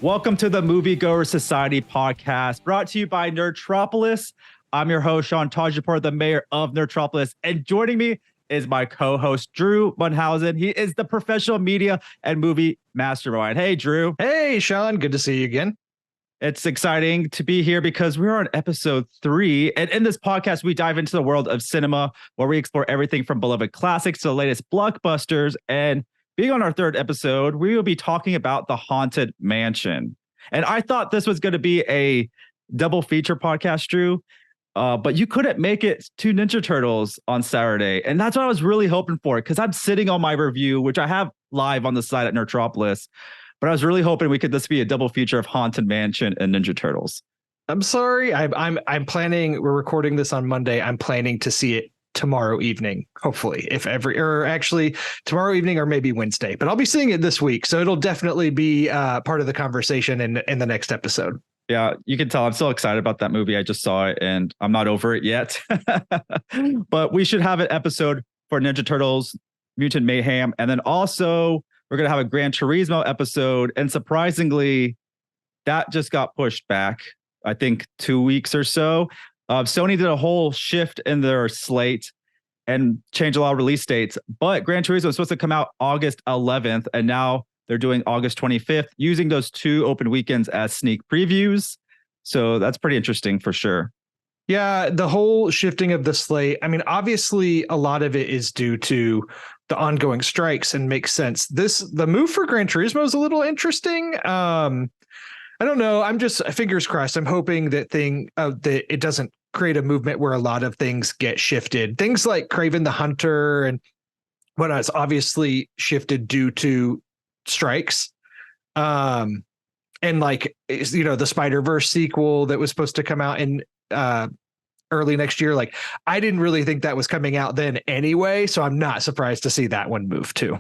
Welcome to the Moviegoers Society podcast, brought to you by Nerdtropolis. I'm your host, Sean Tajipour, the mayor of Nerdtropolis, and joining me is my co-host, Drew Munhausen. He is the professional media and movie mastermind. Hey, Drew. Hey, Sean. Good to see you again. It's exciting to be here because we're on episode 3. And in this podcast, we dive into the world of cinema, where we explore everything from beloved classics to the latest blockbusters. And being on our 3rd episode, we will be talking about The Haunted Mansion. And I thought this was going to be a double feature podcast, Drew, but you couldn't make it to Ninja Turtles on Saturday. And that's what I was really hoping for, because I'm sitting on my review, which I have live on the site at Nerdtropolis. But I was really hoping we could this be a double feature of Haunted Mansion and Ninja Turtles. I'm sorry. I'm planning. We're recording this on Monday. I'm planning to see it tomorrow evening, hopefully, or actually tomorrow evening or maybe Wednesday. But I'll be seeing it this week, so it'll definitely be part of the conversation in the next episode. Yeah, you can tell I'm so excited about that movie. I just saw it and I'm not over it yet. But we should have an episode for Ninja Turtles, Mutant Mayhem, and then also we're going to have a Gran Turismo episode. And surprisingly, that just got pushed back, I think 2 weeks or so. Sony did a whole shift in their slate and changed a lot of release dates. But Gran Turismo was supposed to come out August 11th, and now they're doing August 25th, using those 2 open weekends as sneak previews. So that's pretty interesting for sure. Yeah, the whole shifting of the slate. I mean, obviously, a lot of it is due to the ongoing strikes and makes sense. The move for Gran Turismo is a little interesting. I don't know. I'm just fingers crossed. I'm hoping that it doesn't create a movement where a lot of things get shifted. Things like Kraven the Hunter and whatnot is obviously shifted due to strikes. And like, the Spider-Verse sequel that was supposed to come out in early next year. Like, I didn't really think that was coming out then anyway, so I'm not surprised to see that one move too.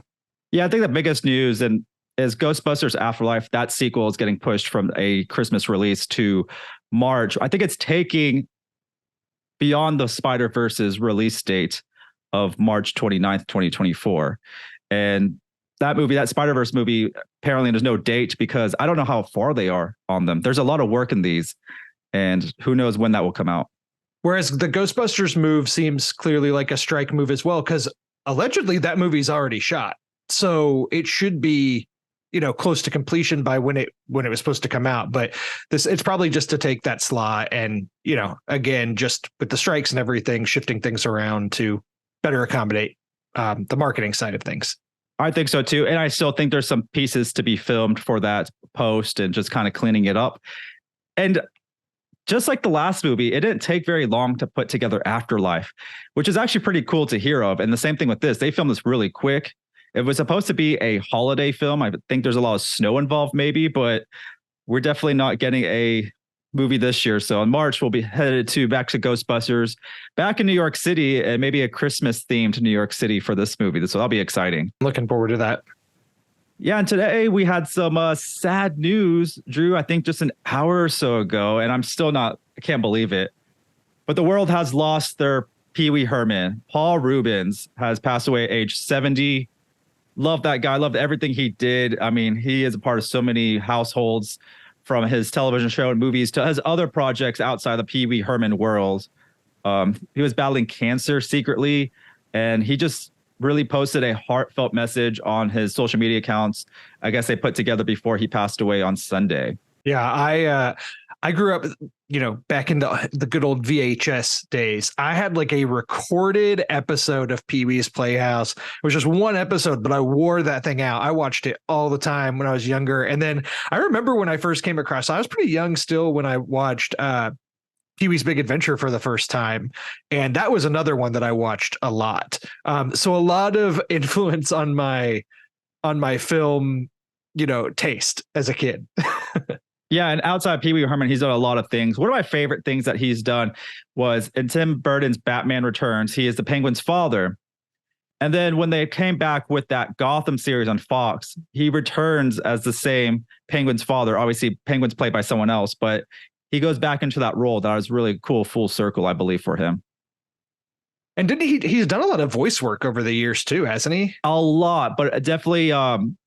Yeah, I think the biggest news is Ghostbusters Afterlife. That sequel is getting pushed from a Christmas release to March. I think it's taking beyond the Spider-Verse's release date of March 29th, 2024. And that movie, that Spider-Verse movie, apparently there's no date because I don't know how far they are on them. There's a lot of work in these, and who knows when that will come out. Whereas the Ghostbusters move seems clearly like a strike move as well, because allegedly that movie's already shot. So it should be, close to completion by when it was supposed to come out. But it's probably just to take that slot and, again, just with the strikes and everything, shifting things around to better accommodate the marketing side of things. I think so too. And I still think there's some pieces to be filmed for that post and just kind of cleaning it up. And just like the last movie, it didn't take very long to put together Afterlife, which is actually pretty cool to hear of. And the same thing with this, they filmed this really quick. It was supposed to be a holiday film. I think there's a lot of snow involved maybe, but we're definitely not getting a movie this year. So in March, we'll be headed back to Ghostbusters, back in New York City, and maybe a Christmas themed New York City for this movie. So that'll be exciting. Looking forward to that. Yeah, and today we had some sad news, Drew, I think just an hour or so ago, and I can't believe it. But the world has lost their Pee Wee Herman. Paul Reubens has passed away at age 70. Love that guy. Loved everything he did. I mean, he is a part of so many households, from his television show and movies to his other projects outside the Pee Wee Herman world. He was battling cancer secretly, and he just really posted a heartfelt message on his social media accounts. I guess they put together before he passed away on Sunday. Yeah, I grew up, back in the good old VHS days. I had like a recorded episode of Pee-wee's Playhouse. It was just one episode, but I wore that thing out. I watched it all the time when I was younger. And then I remember when I first came across, I was pretty young still when I watched Pee-wee's Big Adventure for the first time. And that was another one that I watched a lot. So a lot of influence on my film, taste as a kid. Yeah, and outside Pee Wee Herman, he's done a lot of things. One of my favorite things that he's done was in Tim Burton's Batman Returns, he is the Penguin's father. And then when they came back with that Gotham series on Fox, he returns as the same Penguin's father. Obviously, Penguin's played by someone else, but he goes back into that role. That was really cool, full circle, I believe, for him. And didn't he's done a lot of voice work over the years too, hasn't he? A lot, but definitely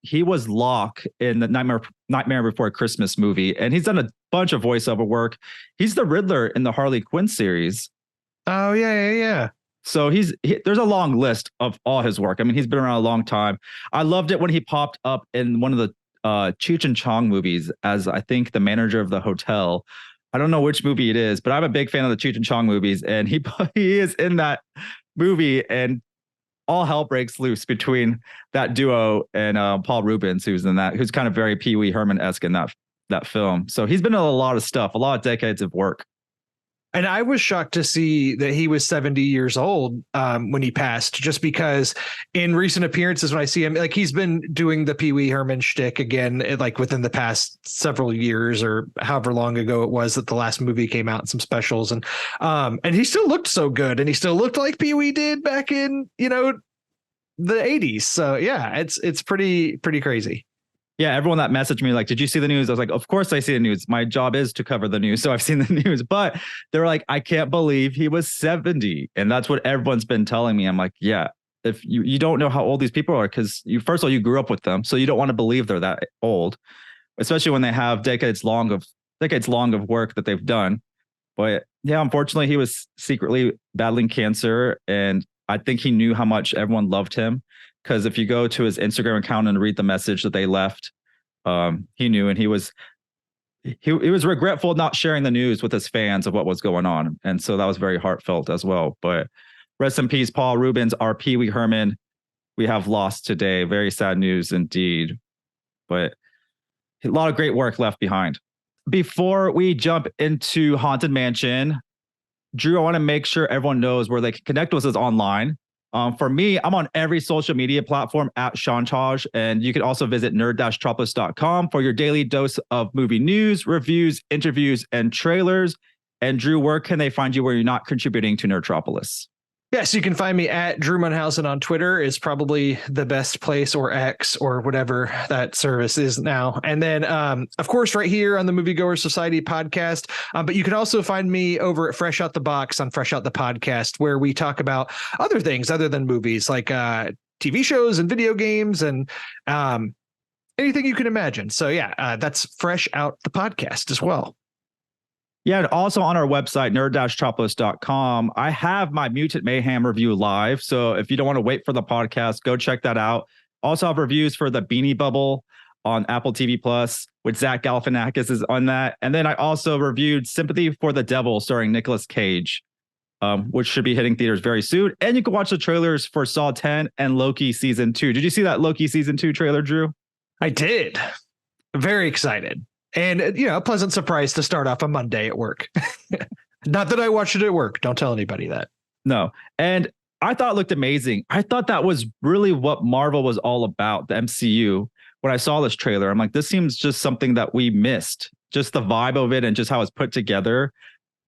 he was Locke in the Nightmare Before Christmas movie, and he's done a bunch of voiceover work. He's the Riddler in the Harley Quinn series. Oh yeah. So there's a long list of all his work. I mean, he's been around a long time. I loved it when he popped up in one of the Cheech and Chong movies as, I think, the manager of the hotel. I don't know which movie it is, but I'm a big fan of the Cheech and Chong movies, and he is in that movie, and all hell breaks loose between that duo and Paul Rubens, who's in that, who's kind of very Pee Wee Herman-esque in that film. So he's been in a lot of stuff, a lot of decades of work. And I was shocked to see that he was 70 years old when he passed, just because in recent appearances, when I see him, like he's been doing the Pee Wee Herman shtick again, like within the past several years or however long ago it was that the last movie came out, some specials. And he still looked so good, and he still looked like Pee Wee did back in, the 80s. So yeah, it's pretty crazy. Yeah, everyone that messaged me like, did you see the news? I was like, of course I see the news. My job is to cover the news. So I've seen the news. But they're like, I can't believe he was 70. And that's what everyone's been telling me. I'm like, yeah, if you don't know how old these people are, because first of all, you grew up with them. So you don't want to believe they're that old, especially when they have decades long of work that they've done. But yeah, unfortunately, he was secretly battling cancer. And I think he knew how much everyone loved him. Because if you go to his Instagram account and read the message that they left, he knew, and he was regretful not sharing the news with his fans of what was going on. And so that was very heartfelt as well. But rest in peace, Paul Rubens, our Pee Wee Herman. We have lost today. Very sad news indeed. But a lot of great work left behind. Before we jump into Haunted Mansion, Drew, I want to make sure everyone knows where they can connect with us online. For me, I'm on every social media platform at Sean Taj, and you can also visit nerd-tropolis.com for your daily dose of movie news, reviews, interviews, and trailers. And Drew, where can they find you where you're not contributing to Nerdtropolis? Yes, you can find me at Drew Munhausen on Twitter is probably the best place, or X, or whatever that service is now. And then, of course, right here on the Moviegoers Society podcast. But you can also find me over at Fresh Out the Box on Fresh Out the Podcast, where we talk about other things other than movies, like TV shows and video games and anything you can imagine. So yeah, that's Fresh Out the Podcast as well. Yeah, and also on our website, nerd-tropolis.com, I have my Mutant Mayhem review live. So if you don't want to wait for the podcast, go check that out. Also have reviews for the Beanie Bubble on Apple TV Plus, with Zach Galifianakis is on that. And then I also reviewed Sympathy for the Devil starring Nicolas Cage, which should be hitting theaters very soon. And you can watch the trailers for Saw 10 and Loki Season 2. Did you see that Loki Season 2 trailer, Drew? I did. Very excited. And, a pleasant surprise to start off a Monday at work. Not that I watched it at work. Don't tell anybody that. No. And I thought it looked amazing. I thought that was really what Marvel was all about, the MCU. When I saw this trailer, I'm like, this seems just something that we missed. Just the vibe of it and just how it's put together.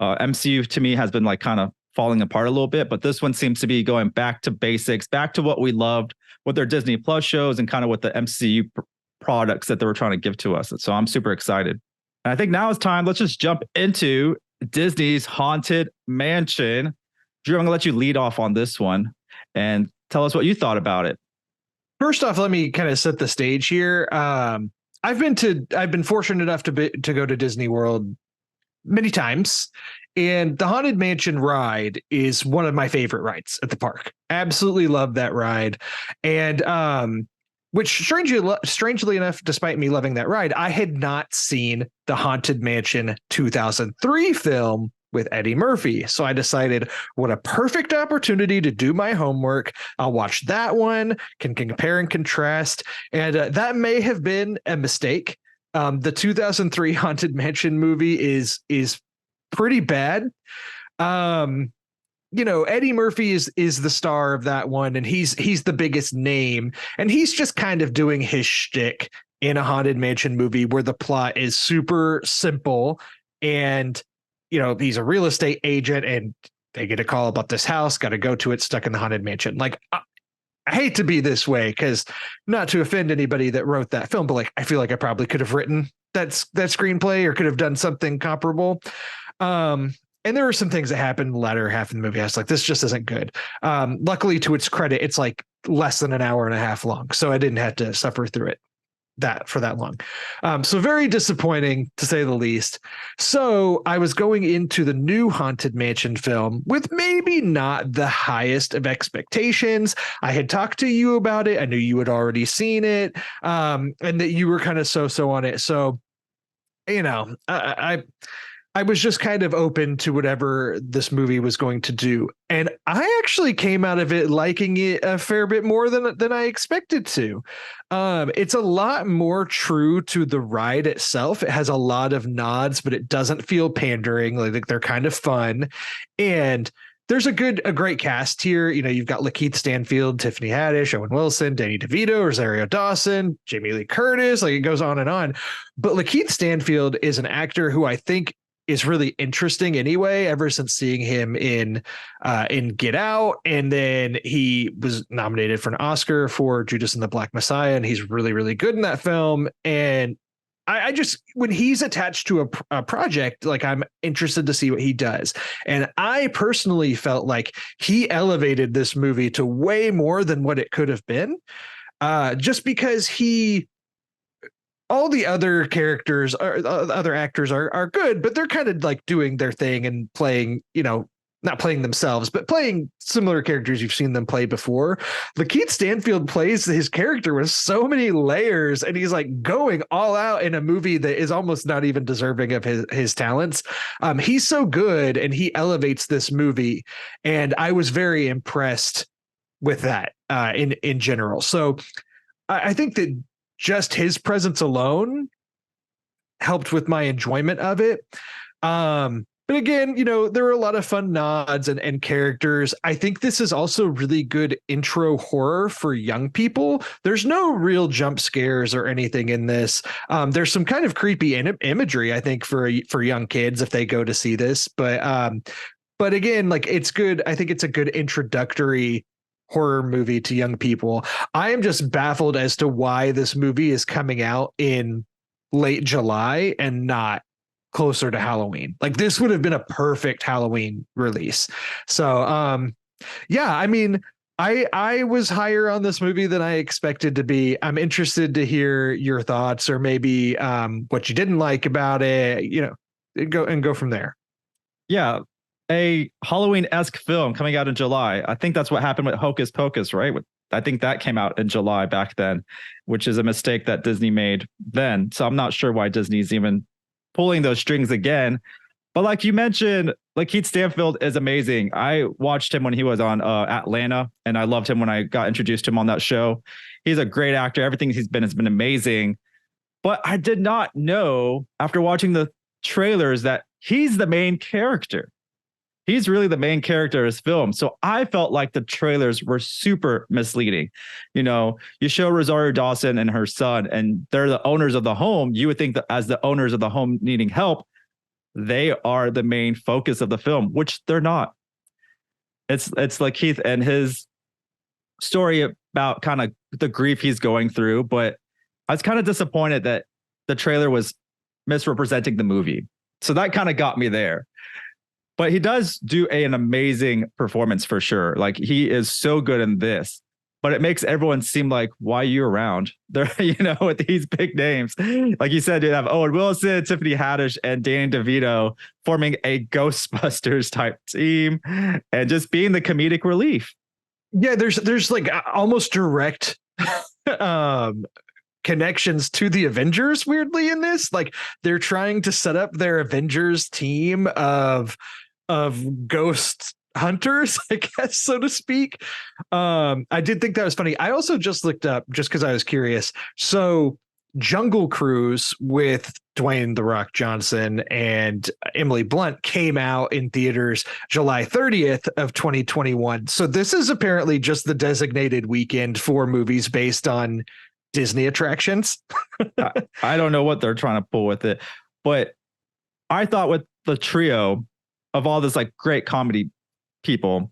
MCU to me has been like kind of falling apart a little bit, but this one seems to be going back to basics, back to what we loved with their Disney Plus shows and kind of with the MCU products that they were trying to give to us. So I'm super excited. And I think now it's time. Let's just jump into Disney's Haunted Mansion. Drew, I'm going to let you lead off on this one and tell us what you thought about it. First off, let me kind of set the stage here. I've been fortunate enough to go to Disney World many times, and the Haunted Mansion ride is one of my favorite rides at the park. Absolutely love that ride. And which strangely enough, despite me loving that ride, I had not seen the Haunted Mansion 2003 film with Eddie Murphy. So I decided, what a perfect opportunity to do my homework. I'll watch that one, can compare and contrast. And that may have been a mistake. The 2003 Haunted Mansion movie is pretty bad. Eddie Murphy is the star of that one, and he's the biggest name, and he's just kind of doing his shtick in a Haunted Mansion movie where the plot is super simple, and he's a real estate agent and they get a call about this house, got to go to it, stuck in the Haunted Mansion. Like, I hate to be this way, because not to offend anybody that wrote that film, but like, I feel like I probably could have written that screenplay or could have done something comparable. And there were some things that happened in the latter half of the movie. I was like, this just isn't good. Luckily, to its credit, it's like less than an hour and a half long. So I didn't have to suffer through it for that long. So very disappointing, to say the least. So I was going into the new Haunted Mansion film with maybe not the highest of expectations. I had talked to you about it. I knew you had already seen it, and that you were kind of so on it. So, I was just kind of open to whatever this movie was going to do. And I actually came out of it liking it a fair bit more than I expected to. It's a lot more true to the ride itself. It has a lot of nods, but it doesn't feel pandering. Like they're kind of fun. And there's a great cast here. You've got Lakeith Stanfield, Tiffany Haddish, Owen Wilson, Danny DeVito, Rosario Dawson, Jamie Lee Curtis. Like, it goes on and on. But Lakeith Stanfield is an actor who I think is really interesting anyway, ever since seeing him in Get Out. And then he was nominated for an Oscar for Judas and the Black Messiah, and he's really, really good in that film. And I just, when he's attached to a project, like, I'm interested to see what he does. And I personally felt like he elevated this movie to way more than what it could have been, just because all the other characters or other actors are good, but they're kind of like doing their thing and playing, not playing themselves, but playing similar characters you've seen them play before. Lakeith Stanfield plays his character with so many layers, and he's like going all out in a movie that is almost not even deserving of his talents. He's so good, and he elevates this movie. And I was very impressed with that in general. So I think that just his presence alone helped with my enjoyment of it. But again, there were a lot of fun nods and characters. I think this is also really good intro horror for young people. There's no real jump scares or anything in this. There's some kind of creepy imagery, I think, for young kids if they go to see this. But again, like, it's good. I think it's a good introductory horror movie to young people. I am just baffled as to why this movie is coming out in late July and not closer to Halloween. Like, this would have been a perfect Halloween release. So yeah, I mean, I was higher on this movie than I expected to be. I'm interested to hear your thoughts, or maybe what you didn't like about it, go from there. Yeah. A Halloween-esque film coming out in July. I think that's what happened with Hocus Pocus, right? I think that came out in July back then, which is a mistake that Disney made then. So I'm not sure why Disney's even pulling those strings again. But like you mentioned, Lakeith Stanfield is amazing. I watched him when he was on Atlanta, and I loved him when I got introduced to him on that show. He's a great actor. Everything he's been has been amazing. But I did not know, after watching the trailers, that he's the main character. He's really the main character of this film. So I felt like the trailers were super misleading. You show Rosario Dawson and her son, and they're the owners of the home. You would think that as the owners of the home needing help, they are the main focus of the film, which they're not. It's like Keith and his story about kind of the grief he's going through. But I was kind of disappointed that the trailer was misrepresenting the movie. So that kind of got me there. But he does do an amazing performance for sure. Like, he is so good in this, but it makes everyone seem like, why are you around? They're, with these big names. Like you said, you have Owen Wilson, Tiffany Haddish, and Danny DeVito forming a Ghostbusters type team and just being the comedic relief. Yeah, there's like almost direct connections to the Avengers, weirdly, in this. Like, they're trying to set up their Avengers team of ghost hunters, I guess, so to speak. I did think that was funny. I also just looked up, just because I was curious. So Jungle Cruise with Dwayne "The Rock" Johnson and Emily Blunt came out in theaters July 30th of 2021. So this is apparently just the designated weekend for movies based on Disney attractions. I don't know what they're trying to pull with it, but I thought with the trio of all this like great comedy people,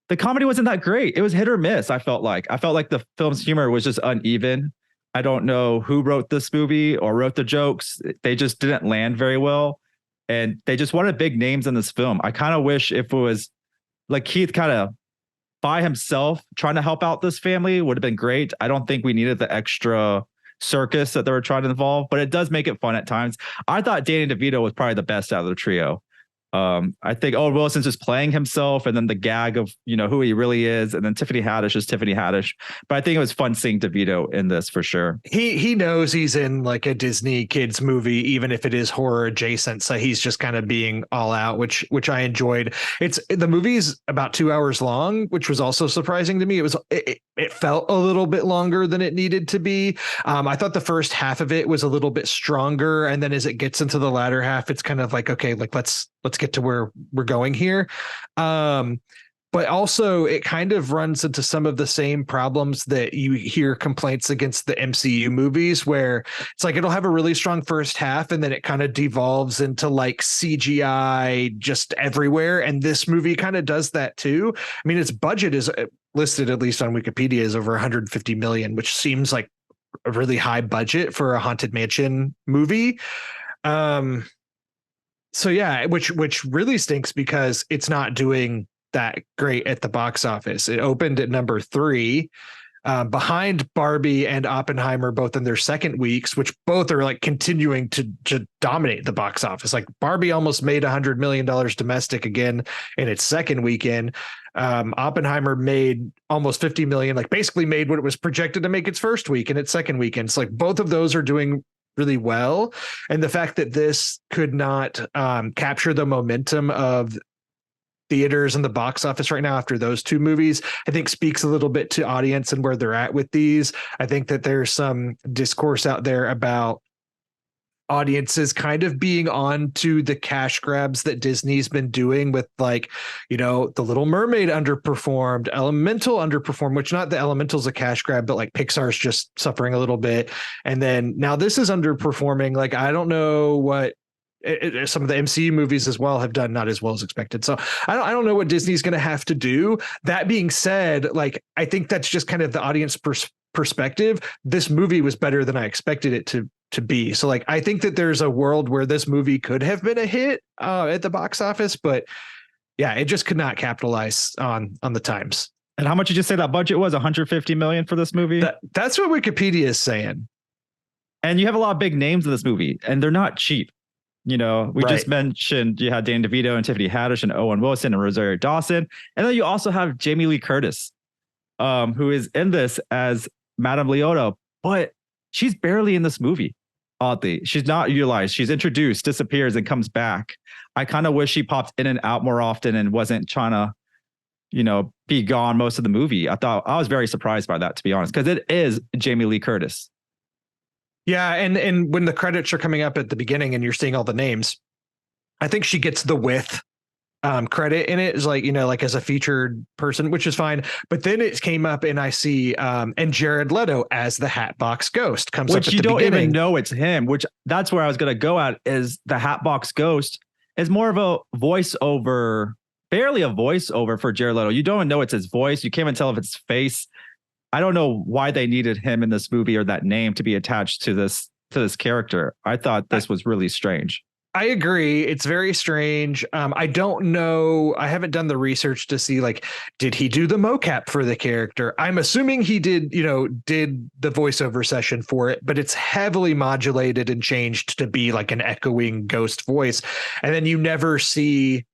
the comedy wasn't that great. It was hit or miss. I felt like the film's humor was just uneven. I don't know who wrote this movie or wrote the jokes. They just didn't land very well. and they just wanted big names in this film. I kind of wish if it was like Keith kind of by himself trying to help out this family would have been great. I don't think we needed the extra circus that they were trying to involve, but it does make it fun at times. I thought Danny DeVito was probably the best out of the trio. I think Owen Wilson's just playing himself, and then the gag of who he really is, and then Tiffany Haddish is Tiffany Haddish. But I think it was fun seeing DeVito in this for sure. He knows he's in like a Disney kids movie, even if it is horror adjacent. So he's just kind of being all out, which I enjoyed. The movie's about 2 hours long, which was also surprising to me. It felt a little bit longer than it needed to be. I thought the first half of it was a little bit stronger, and then as it gets into the latter half, it's kind of like, okay, like let's get to where we're going here. But also it kind of runs into some of the same problems that you hear complaints against the MCU movies, where it's like it'll have a really strong first half and then it kind of devolves into like CGI just everywhere. And this movie kind of does that too. I mean, its budget is listed, at least on Wikipedia, is over 150 million, which seems like a really high budget for a Haunted Mansion movie. So yeah, which really stinks because it's not doing that great at the box office. It opened at number 3, behind Barbie and Oppenheimer, both in their second weeks, which both are like continuing to dominate the box office. Like Barbie almost made $100 million domestic again in its second weekend. Oppenheimer made almost 50 million, like basically made what it was projected to make its first week in its second weekend. So like both of those are doing really well. And the fact that this could not capture the momentum of theaters and the box office right now after those two movies, I think speaks a little bit to audience and where they're at with these. I think that there's some discourse out there about audiences kind of being on to the cash grabs that Disney's been doing with, like, The Little Mermaid underperformed, Elemental underperformed, which not the Elemental's a cash grab, but like Pixar's just suffering a little bit. And then now this is underperforming. Like, I don't know what some of the MCU movies as well have done not as well as expected. So I don't know what Disney's going to have to do. That being said, like, I think that's just kind of the audience perspective. This movie was better than I expected it to be. So like, I think that there's a world where this movie could have been a hit at the box office, but yeah, it just could not capitalize on the times. And how much did you say that budget was? 150 million for this movie? That's what Wikipedia is saying. And you have a lot of big names in this movie, and they're not cheap. We just mentioned you had Danny DeVito and Tiffany Haddish and Owen Wilson and Rosario Dawson. And then you also have Jamie Lee Curtis, who is in this as Madame Leota, but she's barely in this movie. Oddly, she's not utilized. She's introduced, disappears, and comes back. I kind of wish she popped in and out more often and wasn't trying to, be gone most of the movie. I was very surprised by that, to be honest, because it is Jamie Lee Curtis. Yeah, and when the credits are coming up at the beginning and you're seeing all the names, I think she gets the with credit in it, is like, like as a featured person, which is fine. But then it came up and I see and Jared Leto as the Hatbox Ghost comes up at the beginning. Which you don't even know it's him, which that's where I was going to go at, is the Hatbox Ghost is more of a voiceover, barely a voiceover for Jared Leto. You don't even know it's his voice. You can't even tell if it's his face. I don't know why they needed him in this movie or that name to be attached to this character. I thought this was really strange. I agree. It's very strange. I don't know. I haven't done the research to see, like, did he do the mocap for the character? I'm assuming he did, did the voiceover session for it, but it's heavily modulated and changed to be like an echoing ghost voice. And then you never see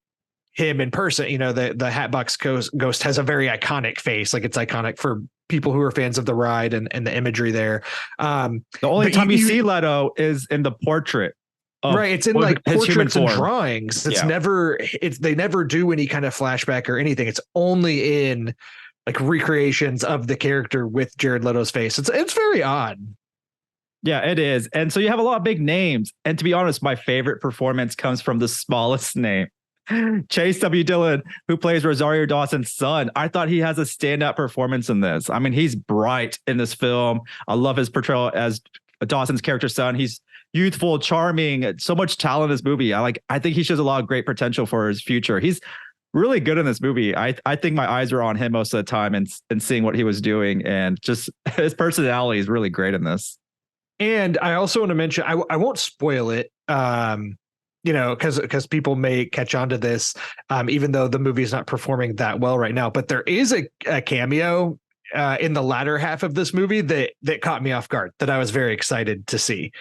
him in person. The Hatbox Ghost has a very iconic face. Like, it's iconic for people who are fans of the ride and the imagery there. The only time you see Leto is in the portrait. Right. It's in like portraits and drawings. It's they never do any kind of flashback or anything. It's only in like recreations of the character with Jared Leto's face. It's very odd. Yeah, it is. And so you have a lot of big names. And to be honest, my favorite performance comes from the smallest name. Chase W. Dillon, who plays Rosario Dawson's son. I thought he has a standout performance in this. I mean, he's bright in this film. I love his portrayal as Dawson's character's son. He's youthful, charming, so much talent in this movie. I think he shows a lot of great potential for his future. He's really good in this movie. I think my eyes were on him most of the time and seeing what he was doing, and just his personality is really great in this. And I also want to mention, I won't spoil it, because people may catch on to this, even though the movie is not performing that well right now. But there is a cameo in the latter half of this movie that caught me off guard, that I was very excited to see.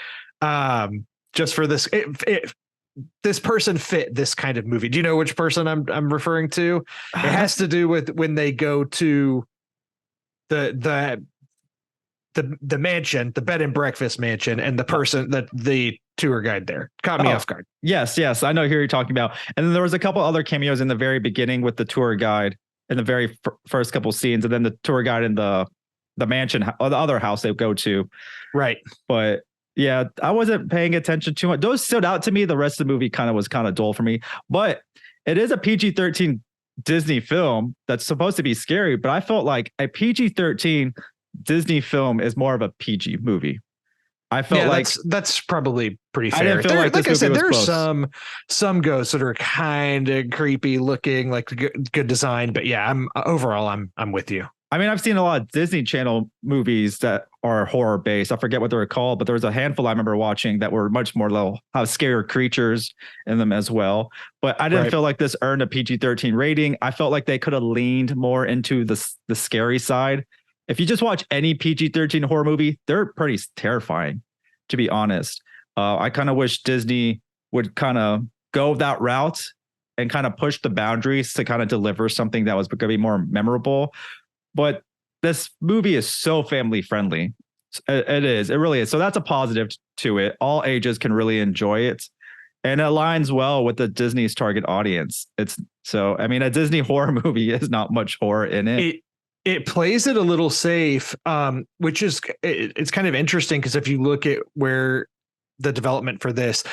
Just for this, this person fit this kind of movie. Do you know which person I'm referring to? It has to do with when they go to the mansion, the bed and breakfast mansion, and the person that the tour guide there caught me off guard. Yes, I know who you're talking about. And then there was a couple other cameos in the very beginning with the tour guide in the very first couple scenes, and then the tour guide in the mansion or the other house they go to. Right. But yeah, I wasn't paying attention too much. Those stood out to me. The rest of the movie was kind of dull for me. But it is a PG-13 Disney film that's supposed to be scary. But I felt like a PG-13 Disney film is more of a PG movie. I felt like that's probably pretty fair. I didn't feel like I said, there's close. some ghosts that are kind of creepy looking, like good design. But yeah, I'm with you. I mean, I've seen a lot of Disney Channel movies that are horror based. I forget what they were called, but there was a handful I remember watching that were much more low, have scarier creatures in them as well. But I didn't feel like this earned a PG-13 rating. I felt like they could have leaned more into the scary side. If you just watch any PG-13 horror movie, they're pretty terrifying, to be honest. I kind of wish Disney would kind of go that route and kind of push the boundaries to kind of deliver something that was going to be more memorable. But this movie is so family friendly. It is. It really is. So that's a positive to it. All ages can really enjoy it. And it aligns well with the Disney's target audience. I mean, a Disney horror movie is not much horror in it. It plays it a little safe, which is, it's kind of interesting because if you look at where the development for this,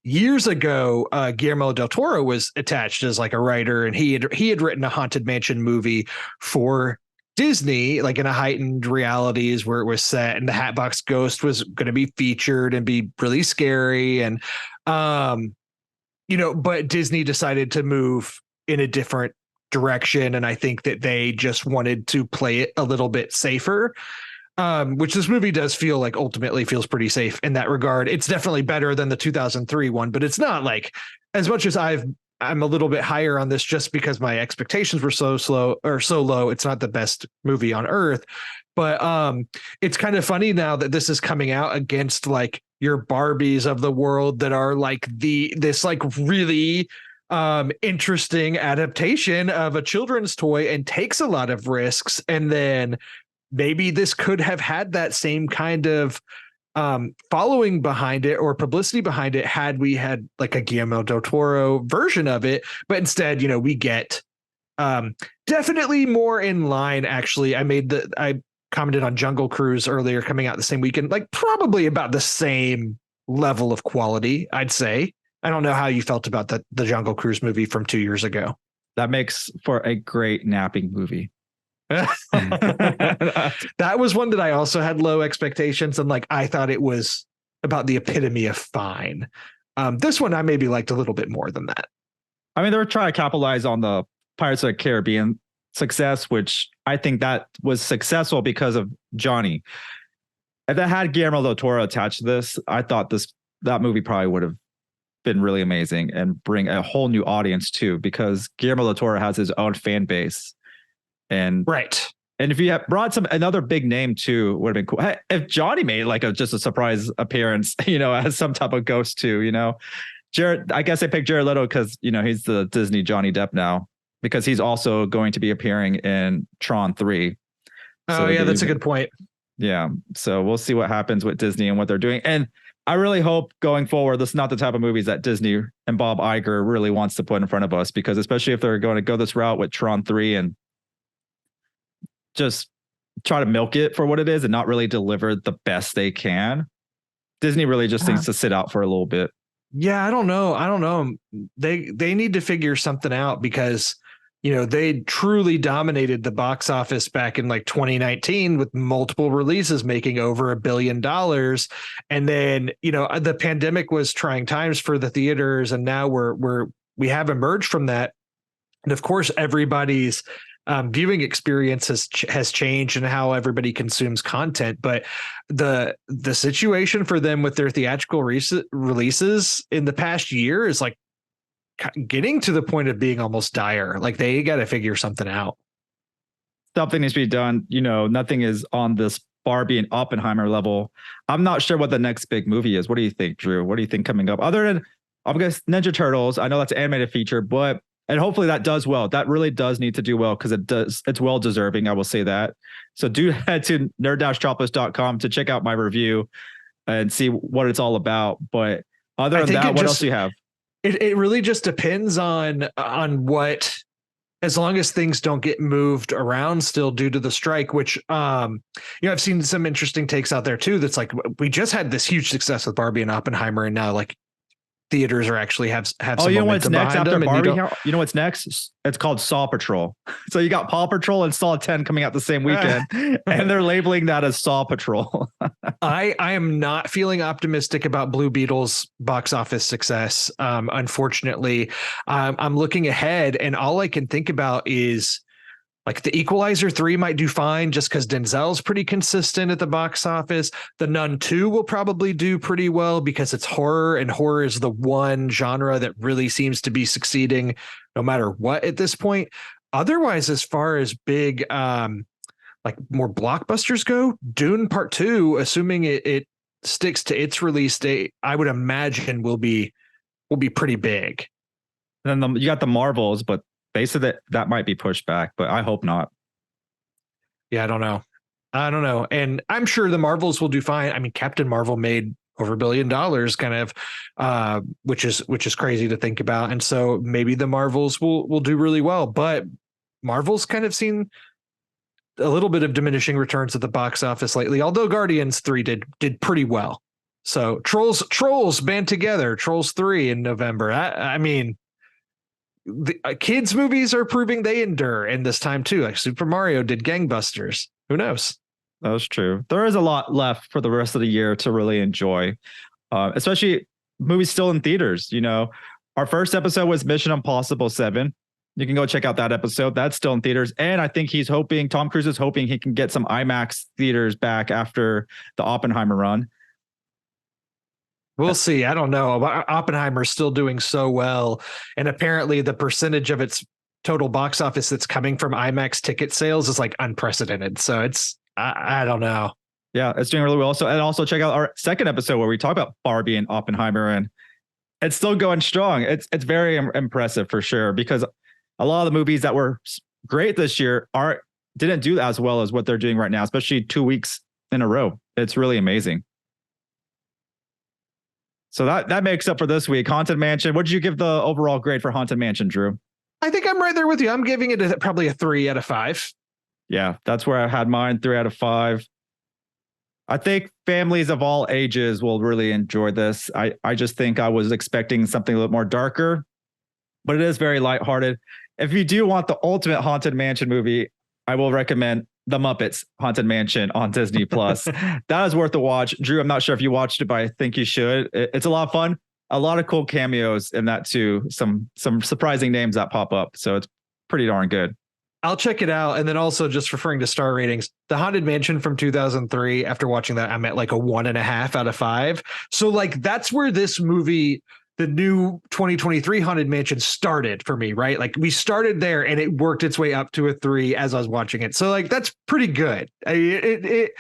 years ago, Guillermo del Toro was attached as like a writer, and he had written a Haunted Mansion movie for Disney, like in a heightened realities where it was set, and the Hatbox Ghost was going to be featured and be really scary, and but Disney decided to move in a different direction, and I think that they just wanted to play it a little bit safer, which this movie does feel like ultimately feels pretty safe in that regard. It's definitely better than the 2003 one, but it's not like, as much as I'm a little bit higher on this just because my expectations were so low. It's not the best movie on earth, but it's kind of funny now that this is coming out against like your Barbies of the world that are like this like really interesting adaptation of a children's toy and takes a lot of risks. And then maybe this could have had that same kind of following behind it or publicity behind it had we had like a Guillermo del Toro version of it. But instead, we get definitely more in line. Actually, I commented on Jungle Cruise earlier, coming out the same weekend, like probably about the same level of quality, I'd say. I don't know how you felt about the Jungle Cruise movie from 2 years ago. That makes for a great napping movie. That was one that I also had low expectations, and like I thought it was about the epitome of fine. This one I maybe liked a little bit more than that. I mean, they were trying to capitalize on the Pirates of the Caribbean success, which I think that was successful because of Johnny. If they had Guillermo del Toro attached to this, I thought that movie probably would have been really amazing and bring a whole new audience too, because Guillermo del Toro has his own fan base. And if you had brought another big name too, would have been cool. Hey, if Johnny made like just a surprise appearance, as some type of ghost too, Jared, I guess I picked Jared Leto because, he's the Disney Johnny Depp now, because he's also going to be appearing in Tron 3. Oh yeah, that's a good point. Yeah. So we'll see what happens with Disney and what they're doing. And I really hope going forward, this is not the type of movies that Disney and Bob Iger really wants to put in front of us, because especially if they're going to go this route with Tron 3 and just try to milk it for what it is and not really deliver the best they can, Disney really just needs to sit out for a little bit. Yeah, I don't know. They need to figure something out, because they truly dominated the box office back in like 2019 with multiple releases making over $1 billion. And then, the pandemic was trying times for the theaters, and now we have emerged from that. And of course, everybody's viewing experience has changed and how everybody consumes content. But the situation for them with their theatrical releases in the past year is like getting to the point of being almost dire. Like they got to figure something out. Something needs to be done. Nothing is on this Barbie and Oppenheimer level. I'm not sure what the next big movie is. What do you think, Drew? What do you think coming up? Other than, I guess, Ninja Turtles. I know that's an animated feature, and hopefully that does well. That really does need to do well because it's well deserving. I will say that. So do head to nerd-tropolis.com to check out my review and see what it's all about. But other than that, what else do you have? It really just depends on what, as long as things don't get moved around still due to the strike, which, I've seen some interesting takes out there too. That's like, we just had this huge success with Barbie and Oppenheimer. And now like theaters are actually have some you know what's next after Barbie? You know what's next? It's called Saw Patrol. So you got Paw Patrol and Saw 10 coming out the same weekend, and they're labeling that as Saw Patrol. I am not feeling optimistic about Blue Beetle's box office success. Unfortunately, I'm looking ahead, and all I can think about is like The Equalizer 3 might do fine just because Denzel's pretty consistent at the box office. The Nun 2 will probably do pretty well because it's horror, and horror is the one genre that really seems to be succeeding no matter what at this point. Otherwise, as far as big, like more blockbusters go, Dune Part 2, assuming it sticks to its release date, I would imagine will be pretty big. And then you got the Marvels, but they said that might be pushed back, but I hope not. Yeah, I don't know. And I'm sure the Marvels will do fine. I mean, Captain Marvel made over $1 billion kind of, which is crazy to think about. And so maybe the Marvels will do really well, but Marvel's kind of seen a little bit of diminishing returns at the box office lately, although Guardians 3 did pretty well. So Trolls band together, Trolls 3 in November. I mean, the kids movies are proving they endure in this time too. Like Super Mario did gangbusters. Who knows? That's true. There is a lot left for the rest of the year to really enjoy, especially movies still in theaters. Our first episode was Mission Impossible 7. You can go check out that episode. That's still in theaters. And I think Tom Cruise is hoping he can get some IMAX theaters back after the Oppenheimer run. We'll see. I don't know. Oppenheimer's still doing so well. And apparently the percentage of its total box office that's coming from IMAX ticket sales is like unprecedented. So I don't know. Yeah, it's doing really well. So, and also check out our second episode where we talk about Barbie and Oppenheimer, and it's still going strong. It's very impressive for sure, because a lot of the movies that were great this year didn't do as well as what they're doing right now, especially 2 weeks in a row. It's really amazing. So that makes up for this week. Haunted Mansion. What did you give the overall grade for Haunted Mansion, Drew? I think I'm right there with you. I'm giving it probably a 3 out of 5. Yeah, that's where I had mine, 3 out of 5. I think families of all ages will really enjoy this. I just think I was expecting something a little more darker, but it is very lighthearted. If you do want the ultimate Haunted Mansion movie, I will recommend The Muppets Haunted Mansion on Disney Plus. That is worth a watch. Drew, I'm not sure if you watched it, but I think you should. It's a lot of fun. A lot of cool cameos in that too. Some surprising names that pop up. So it's pretty darn good. I'll check it out. And then also, just referring to star ratings, The Haunted Mansion from 2003, after watching that, I'm at like a 1.5 out of 5. So like, that's where this movie, the new 2023 Haunted Mansion, started for me, right? Like we started there and it worked its way up to a 3 as I was watching it. So like, that's pretty good. It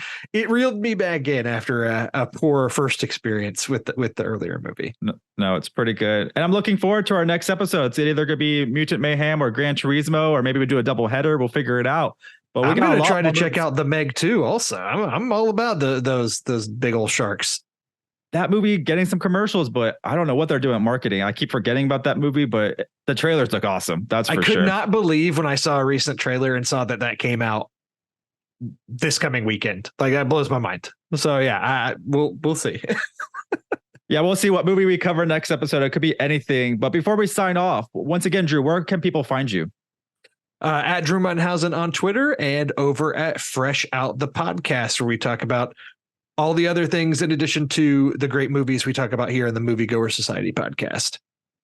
reeled me back in after a poor first experience with the earlier movie. No, it's pretty good. And I'm looking forward to our next episode. It's either going to be Mutant Mayhem or Gran Turismo, or maybe we do a double header. We'll figure it out. But I'm going to try to check out the Meg 2 also. I'm all about those big old sharks. That movie getting some commercials, but I don't know what they're doing marketing. I keep forgetting about that movie, but the trailers look awesome. That's for sure. I could not believe when I saw a recent trailer and saw that came out this coming weekend. Like that blows my mind. So yeah, we'll see. Yeah, we'll see what movie we cover next episode. It could be anything. But before we sign off, once again, Drew, where can people find you? At Drew Munhausen on Twitter, and over at Fresh Out the Podcast, where we talk about all the other things in addition to the great movies we talk about here in the Moviegoer Society podcast.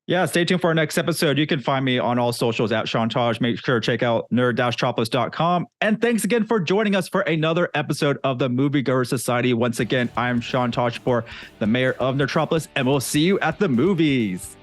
Yeah, stay tuned for our next episode. You can find me on all socials at Sean Taj. Make sure to check out nerd-tropolis.com. And thanks again for joining us for another episode of the Moviegoers Society. Once again, I'm Sean Tajipour, the mayor of Nerdtropolis, and we'll see you at the movies.